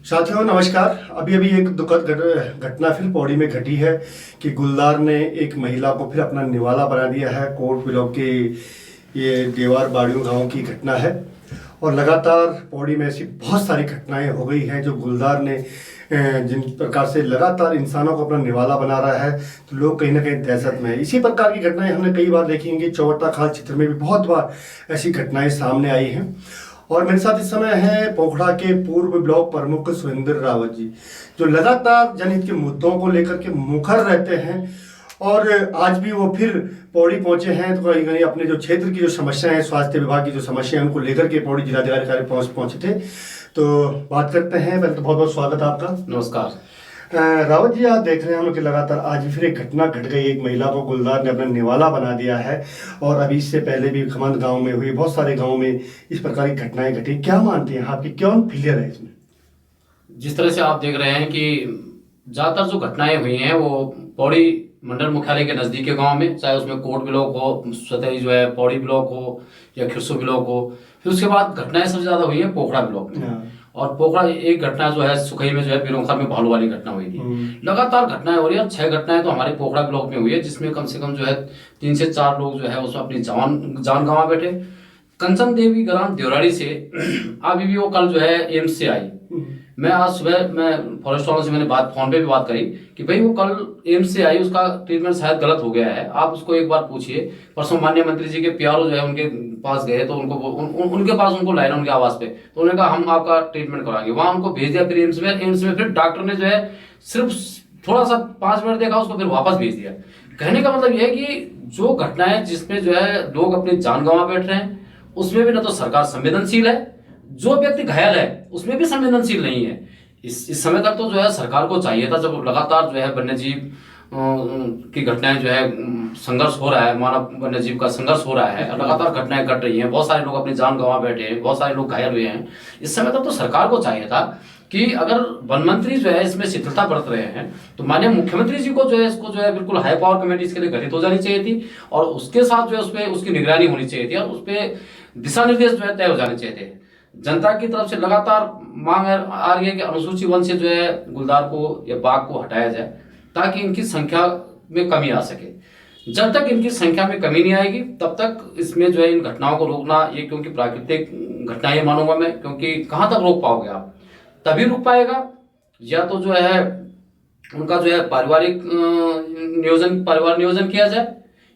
साथियों नमस्कार। अभी अभी एक दुखद घटना फिर पौड़ी में घटी है कि गुलदार ने एक महिला को फिर अपना निवाला बना दिया है। कोट ब्लॉक के ये देवार बाड़ियों गांव की घटना है और लगातार पौड़ी में ऐसी बहुत सारी घटनाएं हो गई हैं जो गुलदार ने जिन प्रकार से लगातार इंसानों को अपना निवाला बना रहा है, तो लोग कहीं ना कहीं दहशत में है। इसी प्रकार की घटनाएं हमने कई बार देखी हैं कि चौवट्टा खाल क्षेत्र में भी बहुत बार ऐसी घटनाएं सामने आई हैं। और मेरे साथ इस समय है पोखड़ा के पूर्व ब्लॉक प्रमुख सुरेंद्र रावत जी, जो लगातार जनहित के मुद्दों को लेकर के मुखर रहते हैं। और आज भी वो फिर पौड़ी पहुंचे हैं, तो कहीं कहीं अपने जो क्षेत्र की जो समस्याएं हैं, स्वास्थ्य विभाग की जो समस्या है, उनको लेकर के पौड़ी जिलाधिकारी कार्यालय पहुंचे थे। तो बात करते हैं। पहले तो बहुत बहुत स्वागत है आपका। नमस्कार। रावत जी, आप देख रहे हैं हम लोग कि लगातार आज भी फिर एक घटना घट गई। एक महिला को गुलदार ने अपना निवाला बना दिया है और अभी इससे पहले भी खमंद गांव में हुई, बहुत सारे गांव में इस प्रकार की घटनाएं घटी। क्या मानते हैं आपकी, कौन फेलियर है इसमें? जिस तरह से आप देख रहे हैं कि ज़्यादातर जो घटनाएं हुई हैं वो पौड़ी मंडल मुख्यालय के नज़दीक के गांव में, चाहे उसमें कोट ब्लॉक हो, सतही जो है पौड़ी ब्लॉक हो या खिरसू ब्लॉक हो। फिर उसके बाद घटनाएं सबसे ज़्यादा हुई हैं पोखड़ा ब्लॉक में। और पोखड़ा एक घटना जो है सुखई में जो है बिरोंखा में भालू वाली घटना हुई थी। लगातार घटनाएं हो रही है और 6 घटनाएं तो हमारे पोखड़ा ब्लॉक में हुई है, जिसमें कम से कम जो है 3 से 4 लोग जो है उसमें अपनी जान गंवा बैठे। कंचन देवी ग्राम देवराड़ी से अभी भी वो कल जो है एम्स से आई। मैं आज सुबह फॉरेस्ट वालों से मैंने फोन पे भी बात करी कि भाई वो कल एम्स से आई, उसका ट्रीटमेंट शायद गलत हो गया है, आप उसको एक बार पूछिए। परसों माननीय मंत्री जी के पीआरओ जो है उनके पास गए तो उनके पास उनको लाया उनके आवास पे, तो उन्होंने कहा हम आपका ट्रीटमेंट कराएंगे। वहां उनको भेज दिया फिर एम्स में फिर डॉक्टर ने जो है सिर्फ थोड़ा सा 5 मिनट देखा, उसको फिर वापस भेज दिया। कहने का मतलब यह है कि जो घटनाएं जिसमें जो है लोग अपनी जान गंवा बैठ रहे हैं, उसमें भी ना तो सरकार संवेदनशील है, जो व्यक्ति घायल है उसमें भी संवेदनशील नहीं है। इस समय तक तो जो है सरकार को चाहिए था, जब लगातार जो है वन्य जीव की घटनाएं जो है संघर्ष हो रहा है, मानव वन्य जीव का संघर्ष हो रहा है, लगातार घटनाएं घट रही हैं, बहुत सारे लोग अपनी जान गंवा बैठे हैं, बहुत सारे लोग घायल हुए हैं। इस समय तक तो सरकार को चाहिए था कि अगर वन मंत्री जो है इसमें शिथिलता बरत रहे हैं तो माननीय मुख्यमंत्री जी को जो है इसको जो है बिल्कुल हाई पावर कमेटी इसके लिए गठित हो जानी चाहिए थी और उसके साथ जो है उसपे उसकी निगरानी होनी चाहिए थी और उसपे दिशा निर्देश जो है तय हो जाने चाहिए थे। जनता की तरफ से लगातार मांग आ रही है कि अनुसूची वन से जो है गुलदार को या बाघ को हटाया जाए ताकि इनकी संख्या में कमी आ सके। जब तक इनकी संख्या में कमी नहीं आएगी तब तक इसमें जो है इन घटनाओं को रोकना, ये क्योंकि प्राकृतिक घटनाएं मानूंगा मैं, क्योंकि कहाँ तक रोक पाओगे आप? तभी रुक पाएगा या तो जो है उनका जो है परिवार नियोजन किया जाए,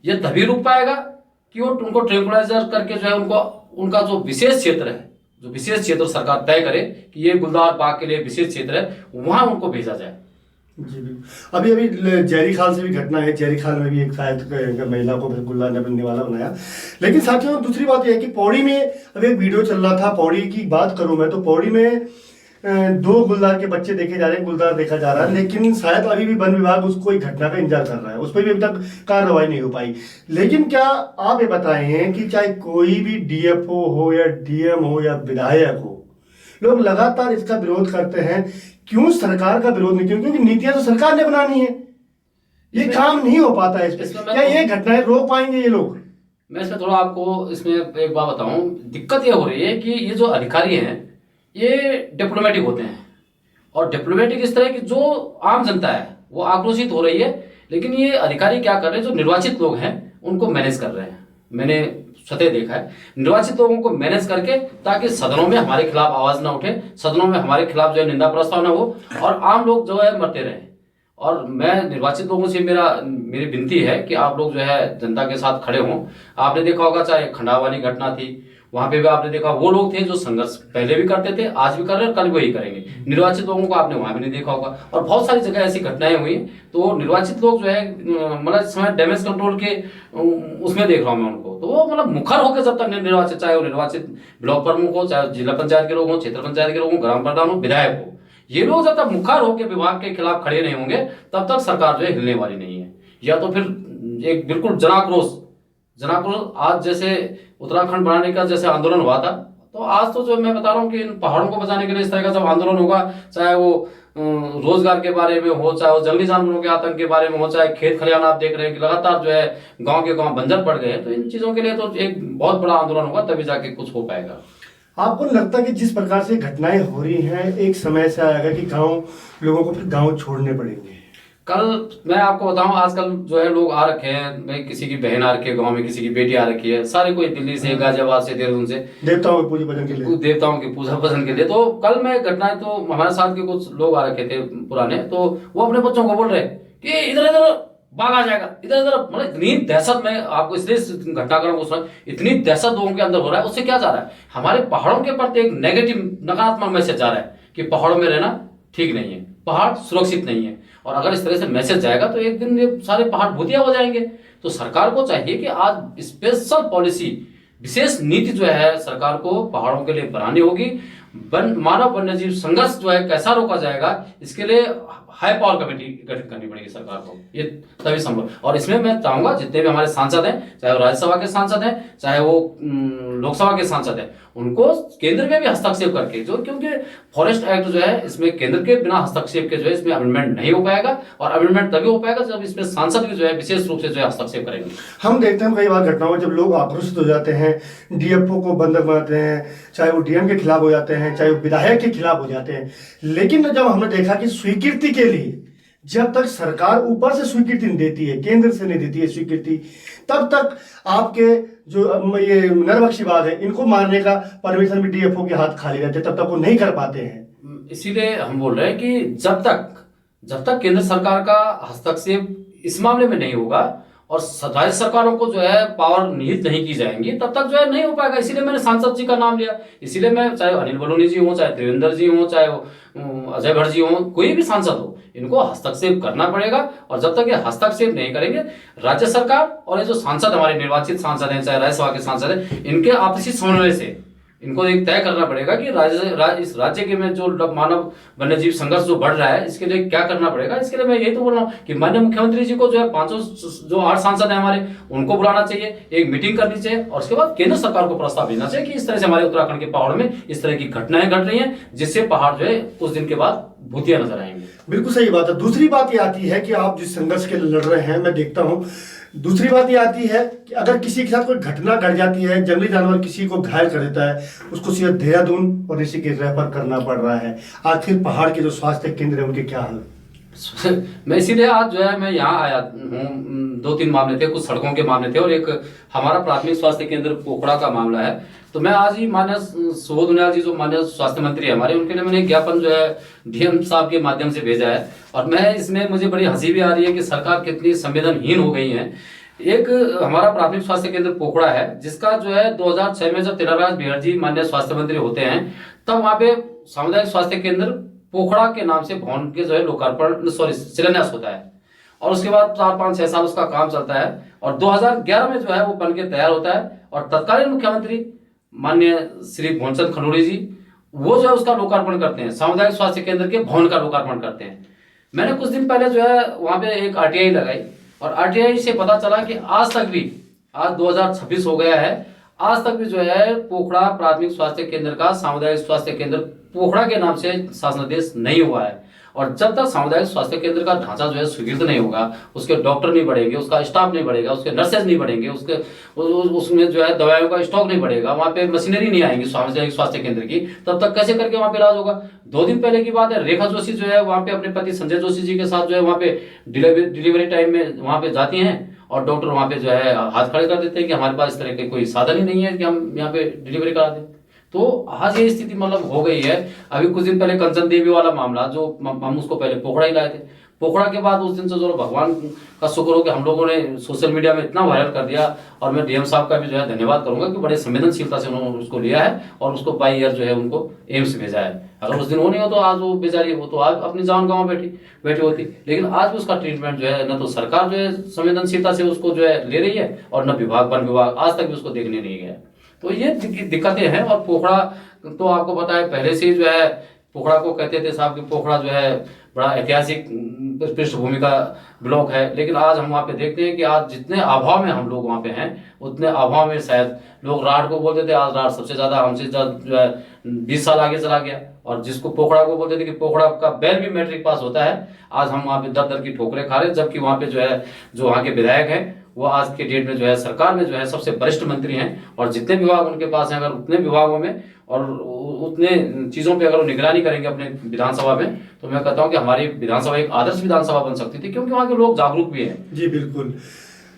या तभी रुक पाएगा कि वो उनको ट्रैंकुलाइजर करके जो है उनका जो विशेष क्षेत्र है, जो विशेष क्षेत्र सरकार तय करे कि ये गुलदार बाग के लिए विशेष क्षेत्र है, वहां उनको भेजा जाए। जी बिल्कुल। अभी अभी जैरी खाल से भी घटना है। जैरी खाल में भी एक शायद महिला को गुलदार ने अपने निवाला बनाया। लेकिन साथियों दूसरी बात यह है कि पौड़ी में अभी एक वीडियो चल रहा था। पौड़ी की बात करूं मैं तो पौड़ी में 2 गुलदार के बच्चे देखे जा रहे हैं, गुलदार देखा जा रहा है, लेकिन शायद अभी भी वन विभाग उसको एक घटना का इंतजार कर रहा है, उस पर भी अभी तक कार्रवाई नहीं हो पाई। लेकिन क्या आप ये बताएं कि चाहे कोई भी डीएफओ हो या डीएम हो या विधायक हो, लोग लगातार इसका विरोध करते हैं। क्यों सरकार का विरोध नहीं? क्योंकि नीतियां तो सरकार ने बनानी है, ये काम नहीं हो पाता है इसमें। क्या ये घटनाएं रोक पाएंगे ये लोग? मैं इसमें थोड़ा आपको इसमें एक बात बताऊं। दिक्कत ये हो रही है कि ये जो अधिकारी हैं ये डिप्लोमेटिक होते हैं, और डिप्लोमेटिक इस तरह की जो आम जनता है वो आक्रोशित हो रही है, लेकिन ये अधिकारी क्या कर रहे हैं, जो निर्वाचित लोग हैं उनको मैनेज कर रहे हैं। मैंने सतह देखा है, निर्वाचित लोगों को मैनेज करके, ताकि सदनों में हमारे खिलाफ आवाज ना उठे, सदनों में हमारे खिलाफ जो है निंदा प्रस्ताव ना हो और आम लोग जो है मरते रहे। और मैं निर्वाचित लोगों से मेरी विनती है कि आप लोग जो है जनता के साथ खड़े हों। आपने देखा होगा, चाहे खंडा वाली घटना थी, वहां पे भी आपने देखा वो लोग थे जो संघर्ष पहले भी करते थे, आज भी कर रहे हैं, कल भी वही करेंगे। निर्वाचित लोगों को आपने वहां भी नहीं देखा होगा, और बहुत सारी जगह ऐसी घटनाएं हुई। तो निर्वाचित लोग जो है मतलब इस समय डैमेज कंट्रोल के उसमें देख रहा हूं मैं उनको, तो वो मतलब मुखर होकर जब तक निर्वाचित, चाहे वो निर्वाचित ब्लॉक प्रमुख हो, चाहे जिला पंचायत के लोग हो, क्षेत्र पंचायत के लोग हो, ग्राम प्रधान हो, विधायक हो, ये लोग जब तक मुखर होकर विभाग के खिलाफ खड़े नहीं होंगे तब तक सरकार जो है हिलने वाली नहीं है। या तो फिर एक बिल्कुल जनाक्रोश आज जैसे उत्तराखंड बनाने का जैसे आंदोलन हुआ था, तो आज तो जो मैं बता रहा हूँ कि इन पहाड़ों को बचाने के लिए इस तरह का जब आंदोलन होगा, चाहे वो रोजगार के बारे में हो, चाहे वो जंगली जानवरों के आतंक के बारे में हो, चाहे खेत खलिहान आप देख रहे हैं कि लगातार जो है गांव के गांव बंजर पड़ गए हैं, तो इन चीजों के लिए तो एक बहुत बड़ा आंदोलन होगा, तभी जाके कुछ हो पाएगा। आपको नहीं लगता कि जिस प्रकार से घटनाएं हो रही हैं एक समय से आएगा कि गांव लोगों को फिर गांव छोड़ने पड़ेंगे? कल मैं आपको बताऊं, आजकल जो है लोग आ रखे हैं भाई, किसी की बहन आ रखी है गांव में, किसी की बेटी आ रखी है, सारे कोई दिल्ली से, गाजियाबाद से, देहरादून से, देवताओं की पूजा भजन के लिए। देवताओं की पूजा भजन के लिए। तो कल मैं घटनाएं, तो हमारे साथ के कुछ लोग आ रखे थे पुराने, तो वो अपने बच्चों को बोल रहे कि इधर इधर बाघ आ जाएगा, इधर इधर। मतलब इतनी दहशत, मैं आपको इसलिए इस घटनाक्रम को सुना, इतनी दहशत लोगों के अंदर हो रहा है। उससे क्या जा रहा है, हमारे पहाड़ों के प्रति एक नेगेटिव, नकारात्मक मैसेज जा रहा है कि पहाड़ों में रहना ठीक नहीं है, पहाड़ सुरक्षित नहीं है। और अगर इस तरह से मैसेज जाएगा तो एक दिन ये सारे पहाड़ भूतिया हो जाएंगे। तो सरकार को चाहिए कि आज स्पेशल पॉलिसी, विशेष नीति जो है सरकार को पहाड़ों के लिए बनानी होगी। मानव वन्य जीव संघर्ष जो है कैसा रोका जाएगा, इसके लिए हाई पावर कमेटी गठित करनी पड़ेगी सरकार को, ये तभी संभव। और इसमें मैं चाहूंगा जितने भी हमारे सांसद हैं, चाहे वो राज्यसभा के सांसद हैं, चाहे वो लोकसभा के सांसद हैं, उनको केंद्र में भी हस्तक्षेप करके, जो क्योंकि फॉरेस्ट एक्ट जो है इसमें केंद्र के बिना हस्तक्षेप के जो है इसमें अमेंडमेंट नहीं हो पाएगा। और अमेंडमेंट तभी हो पाएगा जब इसमें सांसद भी जो है विशेष रूप से जो है हस्तक्षेप करेंगे। हम देखते हैं कई बार घटनाओं में जब लोग आक्रोशित हो जाते हैं, डीएफओ को बंधक बनाते हैं, चाहे वो डीएम के खिलाफ हो जाते हैं, चाहे वो विधायक के खिलाफ हो जाते हैं। लेकिन जब हमने देखा कि स्वीकृति के लिए जब तक सरकार ऊपर से स्वीकृति नहीं देती है, केंद्र से नहीं देती है स्वीकृति, तब तक आपके जो ये नरभक्षी बाघ है इनको मारने का परमिशन भी डीएफओ के हाथ खाली रहते हैं, तब तक वो नहीं कर पाते हैं। इसीलिए हम बोल रहे हैं कि जब तक केंद्र सरकार का हस्तक्षेप इस मामले में नहीं होगा और राज्य सरकारों को जो है पावर निहित नहीं की जाएंगी, तब तक जो है नहीं हो पाएगा। इसीलिए मैंने सांसद जी का नाम लिया। इसीलिए मैं, चाहे अनिल बलूनी जी हो, चाहे देवेंद्र जी हो, चाहे अजय भट्ट जी हो, कोई भी सांसद हो, इनको हस्तक्षेप करना पड़ेगा। और जब तक ये हस्तक्षेप नहीं करेंगे, राज्य सरकार और ये जो सांसद, हमारे निर्वाचित सांसद हैं, चाहे राज्यसभा के सांसद हैं, इनके आपसी समन्वय से इनको एक तय करना पड़ेगा कि इस राज्य के में जो मानव वन्य जीव संघर्ष जो बढ़ रहा है, इसके लिए क्या करना पड़ेगा। इसके लिए मैं यही तो बोल रहा हूँ कि माननीय मुख्यमंत्री जी को जो है 500 जो 8 सांसद हैं हमारे, उनको बुलाना चाहिए, एक मीटिंग करनी चाहिए और उसके बाद केंद्र सरकार को प्रस्ताव भेजना चाहिए कि इस तरह से हमारे उत्तराखंड के पहाड़ों में इस तरह की घटनाएं घट रही हैं, जिससे पहाड़ जो है कुछ दिन के बाद भूतिया नजर आएंगे। बिल्कुल सही बात है। दूसरी बात ये आती है कि आप जिस संघर्ष के लिए लड़ रहे हैं, मैं देखता हूँ, दूसरी बात ये आती है कि अगर किसी के साथ कोई घटना घट जाती है, जंगली जानवर किसी को घायल कर देता है, उसको सीधे देहरादून और ऋषिकेश रेफर करना पड़ रहा है। आखिर पहाड़ के जो स्वास्थ्य केंद्र है उनके क्या हाल? मैं इसीलिए आज जो है मैं यहाँ आया हूँ। 2-3 मामले थे, कुछ सड़कों के मामले थे और एक हमारा प्राथमिक स्वास्थ्य केंद्र पोखड़ा का मामला है। तो मैं आज ही माननीय सुबोध उनियाल जी, जो माननीय स्वास्थ्य मंत्री है हमारे, उनके लिए मैंने ज्ञापन जो है डीएम साहब के माध्यम से भेजा है। और मैं इसमें, मुझे बड़ी हंसी भी आ रही है कि सरकार कितनी संवेदनहीन हो गई है। एक हमारा प्राथमिक स्वास्थ्य केंद्र पोखड़ा है, जिसका जो है 2006 में जब तिलकराज बिहार जी माननीय स्वास्थ्य मंत्री होते हैं, तब वहाँ पे सामुदायिक स्वास्थ्य केंद्र पोखड़ा के नाम से भवन के जो है लोकार्पण, शिलान्यास होता है। और उसके बाद 4-5-6 साल उसका काम चलता है और 2011 में जो है वो बन के तैयार होता है। और तत्कालीन मुख्यमंत्री माननीय श्री भुवनचंद्र खंडूड़ी जी, वो जो है उसका लोकार्पण करते हैं, सामुदायिक स्वास्थ्य केंद्र के भवन का लोकार्पण करते हैं। मैंने कुछ दिन पहले जो है वहाँ पे एक आरटीआई लगाई और आरटीआई से पता चला कि आज तक भी, आज 2026 हो गया है, आज तक भी जो है पोखड़ा प्राथमिक स्वास्थ्य केंद्र का सामुदायिक स्वास्थ्य केंद्र पोखड़ा के नाम से शासनादेश नहीं हुआ है। और जब तक सामुदायिक स्वास्थ्य केंद्र का ढांचा जो है स्वीकृत नहीं होगा, उसके डॉक्टर नहीं बढ़ेंगे, उसका स्टाफ नहीं बढ़ेगा, उसके नर्सेज नहीं बढ़ेंगे, उसमें जो है दवाइयों का स्टॉक नहीं बढ़ेगा, वहाँ पे मशीनरी नहीं आएंगी सामुदायिक स्वास्थ्य केंद्र की, तब तक कैसे करके वहाँ पे इलाज होगा। 2 दिन पहले की बात है, रेखा जोशी जो है वहाँ पे अपने पति संजय जोशी जी के साथ जो है वहाँ पे डिलीवरी टाइम में वहाँ पे जाती हैं और डॉक्टर वहाँ पे जो है हाथ खड़े कर देते हैं कि हमारे पास इस तरह के कोई साधन ही नहीं है कि हम यहाँ पे डिलीवरी करा दें। तो आज ये स्थिति मतलब हो गई है। अभी कुछ दिन पहले कंचन देवी वाला मामला, जो हम उसको पहले पोखड़ा ही लाए थे, पोखड़ा के बाद उस दिन से जो भगवान का शुक्र हो कि हम लोगों ने सोशल मीडिया में इतना वायरल कर दिया। और मैं डीएम साहब का भी जो है धन्यवाद करूंगा कि बड़े संवेदनशीलता से उन्होंने उसको लिया है और उसको बाई ईयर जो है उनको एम्स भेजा है। अगर उस दिन वो नहीं हो तो आज वो बेचारी, वो तो आज अपनी जान गंवा बैठी होती। लेकिन आज भी उसका ट्रीटमेंट जो है, न तो सरकार जो है संवेदनशीलता से उसको जो है ले रही है और न वन विभाग आज तक भी उसको देखने नहीं गया। तो ये दिक्कतें हैं। और पोखड़ा तो आपको पता है पहले से ही जो है, पोखड़ा को कहते थे साहब कि पोखड़ा जो है बड़ा ऐतिहासिक पृष्ठभूमि का ब्लॉक है। लेकिन आज हम वहाँ पे देखते हैं कि आज जितने अभाव में हम लोग वहाँ पे हैं, उतने अभाव में शायद लोग राढ़ को बोलते थे, आज राढ़ सबसे ज्यादा हमसे जो है 20 साल आगे चला गया। और जिसको पोखड़ा को बोलते थे कि पोखड़ा का बैल भी मैट्रिक पास होता है, आज हम वहाँ पे दर दर की ठोकरें खा रहे हैं। जबकि वहाँ पे जो है, जो वहाँ के विधायक हैं वो आज के डेट में जो है सरकार में जो है सबसे वरिष्ठ मंत्री हैं, और जितने विभाग उनके पास हैं, अगर उतने विभागों में और उतने चीज़ों पे अगर वो निगरानी करेंगे अपने विधानसभा में, तो मैं कहता हूँ कि हमारी विधानसभा एक आदर्श विधानसभा बन सकती थी, क्योंकि वहाँ के लोग जागरूक भी हैं। जी बिल्कुल।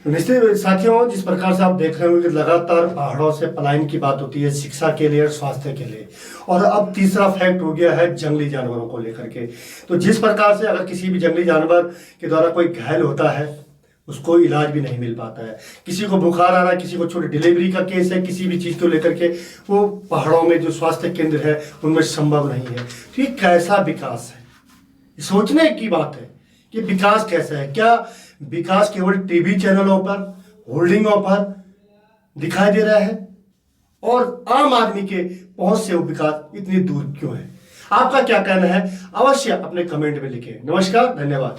निश्चित साथियों, जिस प्रकार से आप देख रहे होंगे कि लगातार पहाड़ों से पलायन की बात होती है शिक्षा के लिए और स्वास्थ्य के लिए, और अब तीसरा फैक्ट हो गया है जंगली जानवरों को लेकर के। तो जिस प्रकार से अगर किसी भी जंगली जानवर के द्वारा कोई घायल होता है, उसको इलाज भी नहीं मिल पाता है, किसी को बुखार आ रहा है, किसी को छोटी डिलीवरी का केस है, किसी भी चीज़ को लेकर के वो पहाड़ों में जो स्वास्थ्य केंद्र है उनमें संभव नहीं है। तो ये कैसा विकास है? सोचने की बात है कि विकास कैसा है। क्या विकास केवल टीवी चैनलों पर, होल्डिंगों पर दिखाई दे रहा है, और आम आदमी के पहुंच से वो विकास इतनी दूर क्यों है? आपका क्या कहना है? अवश्य अपने कमेंट में लिखें। नमस्कार, धन्यवाद।